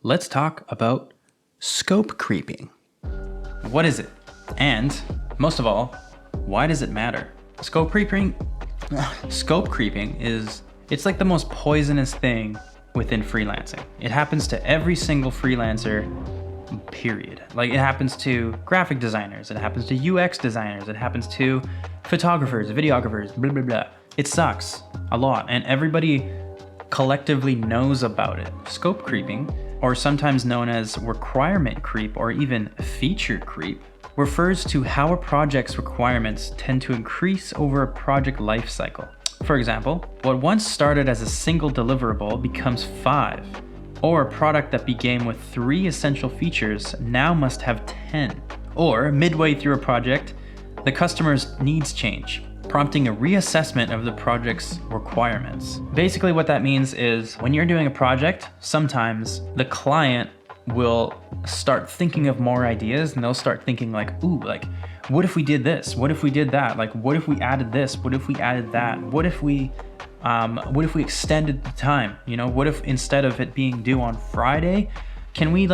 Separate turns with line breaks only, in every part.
let's talk about scope creeping. What is it? And most of all, why does it matter? Scope creeping it's like the most poisonous thing within freelancing. It happens to every single freelancer, period. Like, it happens to graphic designers, it happens to UX designers, it happens to photographers, videographers, blah, blah, blah. It sucks a lot, and everybody collectively knows about it. Scope creeping, or sometimes known as requirement creep or even feature creep, refers to how a project's requirements tend to increase over a project lifecycle. For example, what once started as a single deliverable becomes 5, or a product that began with 3 essential features now must have 10. Or midway through a project, the customer's needs change, prompting a reassessment of the project's requirements. Basically what that means is when you're doing a project, sometimes the client will start thinking of more ideas, and they'll start thinking like, ooh, like, what if we did this? What if we did that? Like, what if we added this? What if we added that? What if we extended the time? You know, what if instead of it being due on Friday, can we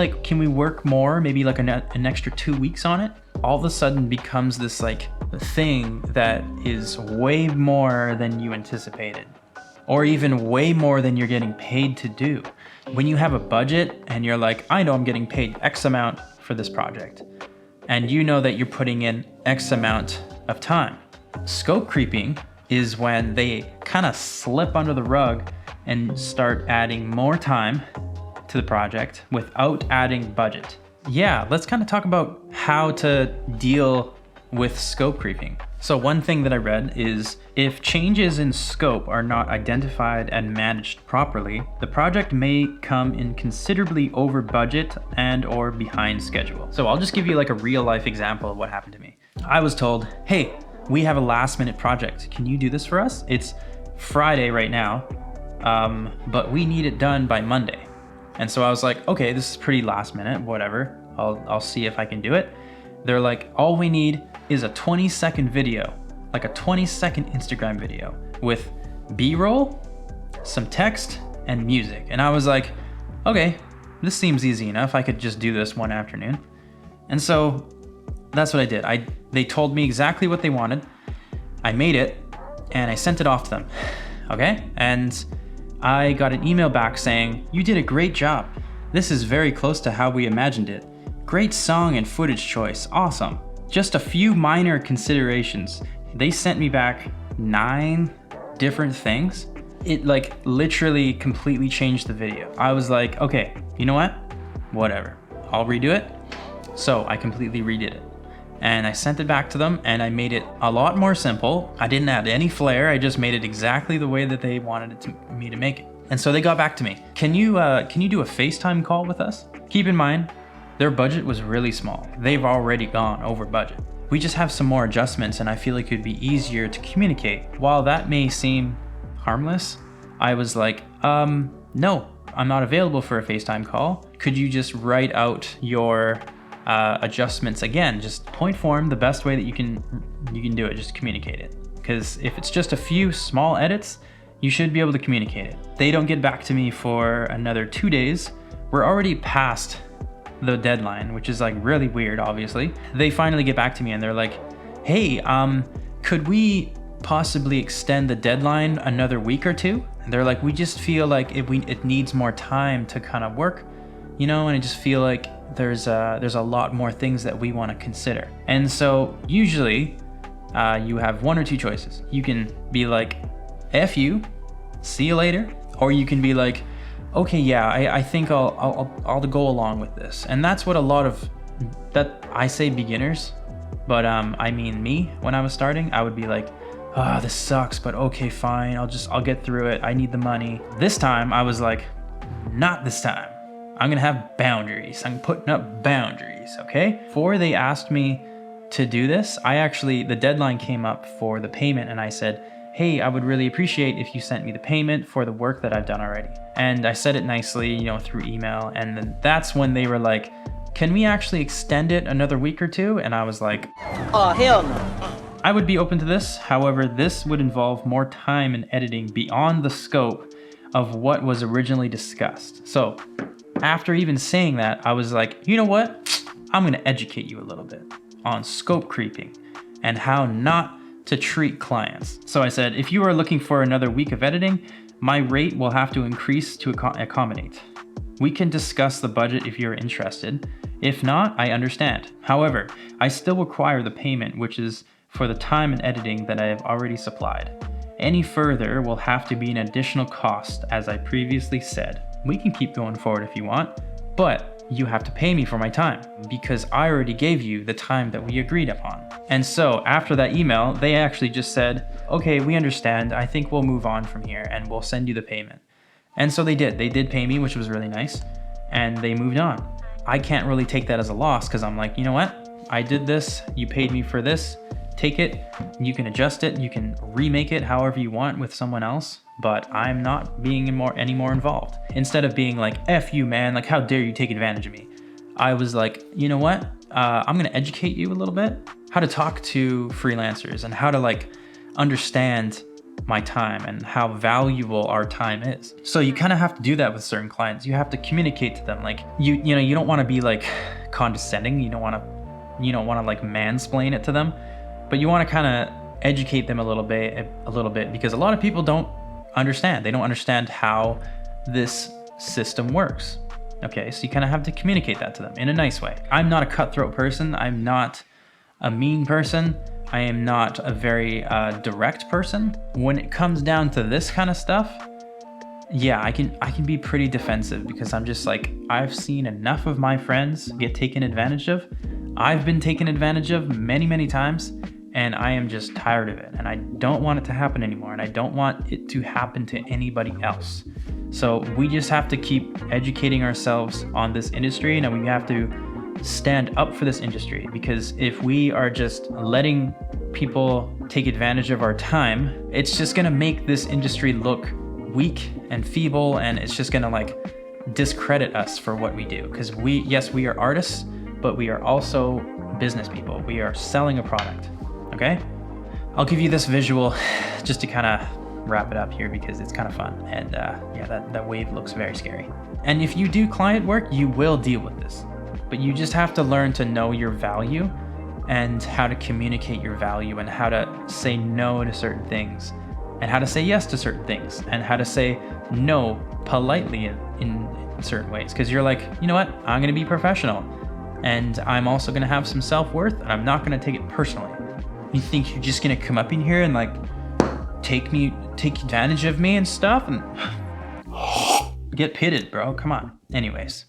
work more, maybe like an extra 2 weeks on it? All of a sudden becomes this like thing that is way more than you anticipated, or even way more than you're getting paid to do. When you have a budget and you're like, I know I'm getting paid X amount for this project, and you know that you're putting in X amount of time. Scope creeping is when they kind of slip under the rug and start adding more time to the project without adding budget. Yeah, let's kind of talk about how to deal with scope creeping. So one thing that I read is if changes in scope are not identified and managed properly, the project may come in considerably over budget and or behind schedule. So I'll just give you like a real life example of what happened to me. I was told, hey, we have a last minute project. Can you do this for us? It's Friday right now, but we need it done by Monday. And so I was like, okay, this is pretty last minute, whatever. I'll see if I can do it. They're like, all we need is a 20-second video, like a 20-second Instagram video with B-roll, some text, and music. And I was like, okay, this seems easy enough. I could just do this one afternoon. And so that's what I did. They told me exactly what they wanted. I made it, and I sent it off to them, okay? And I got an email back saying, you did a great job. This is very close to how we imagined it. Great song and footage choice, awesome. Just a few minor considerations. They sent me back 9 different things. It like literally completely changed the video. I was like, okay, you know what? Whatever, I'll redo it. So I completely redid it. And I sent it back to them, and I made it a lot more simple. I didn't add any flair. I just made it exactly the way that they wanted me to make it. And so they got back to me. Can you do a FaceTime call with us? Keep in mind, their budget was really small. They've already gone over budget. We just have some more adjustments, and I feel like it'd be easier to communicate. While that may seem harmless, I was like, no, I'm not available for a FaceTime call. Could you just write out your adjustments again? Just point form, the best way that you can do it, just communicate it. Because if it's just a few small edits, you should be able to communicate it. They don't get back to me for another 2 days. We're already past the deadline, which is like really weird, obviously. They finally get back to me and they're like, hey, could we possibly extend the deadline another week or 2? And they're like, we just feel like it needs more time to kind of work, you know, and I just feel like there's a lot more things that we want to consider. And so usually you have 1 or 2 choices. You can be like, F you, see you later, or you can be like, okay, yeah, I think I'll go along with this. And that's what a lot of that I say beginners, but I mean me when I was starting, I would be like, oh, this sucks, but okay, fine, I'll get through it. I need the money. This time I was like, not this time. I'm gonna have boundaries. I'm putting up boundaries, okay? Before they asked me to do this, the deadline came up for the payment, and I said, hey, I would really appreciate if you sent me the payment for the work that I've done already. And I said it nicely, you know, through email. And then that's when they were like, can we actually extend it another week or 2? And I was like,
oh, hell no.
I would be open to this. However, this would involve more time and editing beyond the scope of what was originally discussed. So After even saying that, I was like, you know what? I'm gonna educate you a little bit on scope creeping and how not to treat clients. So I said, if you are looking for another week of editing, my rate will have to increase to accommodate. We can discuss the budget if you're interested. If not, I understand. However, I still require the payment, which is for the time and editing that I have already supplied. Any further will have to be an additional cost, as I previously said. We can keep going forward if you want, but you have to pay me for my time because I already gave you the time that we agreed upon. And so after that email, they actually just said, okay, we understand. I think we'll move on from here and we'll send you the payment. And so they did. They did pay me, which was really nice, and they moved on. I can't really take that as a loss because I'm like, you know what? I did this. You paid me for this. Take it. You can adjust it. You can remake it however you want with someone else, but I'm not being any more involved. Instead of being like, F you, man, like how dare you take advantage of me? I was like, you know what? I'm gonna educate you a little bit, how to talk to freelancers and how to like understand my time and how valuable our time is. So you kind of have to do that with certain clients. You have to communicate to them. Like you know, you don't want to be like condescending. You don't want to like mansplain it to them, but you want to kind of educate them a little bit because a lot of people don't understand. They don't understand how this system works. Okay, so you kind of have to communicate that to them in a nice way. I'm not a cutthroat person. I'm not a mean person. I am not a very direct person. When it comes down to this kind of stuff, yeah, I can be pretty defensive because I'm just like, I've seen enough of my friends get taken advantage of. I've been taken advantage of many, many times, and I am just tired of it. And I don't want it to happen anymore, and I don't want it to happen to anybody else. So we just have to keep educating ourselves on this industry, and we have to stand up for this industry, because if we are just letting people take advantage of our time, it's just gonna make this industry look weak and feeble, and it's just gonna like discredit us for what we do. Because we are artists, but we are also business people. We are selling a product, okay? I'll give you this visual just to kind of wrap it up here because it's kind of fun. And yeah, that wave looks very scary. And if you do client work, you will deal with this. But you just have to learn to know your value and how to communicate your value and how to say no to certain things and how to say yes to certain things and how to say no politely in certain ways. Because you're like, you know what? I'm going to be professional and I'm also going to have some self-worth and I'm not going to take it personally. You think you're just going to come up in here and like take advantage of me and stuff and get pitted, bro? Come on. Anyways.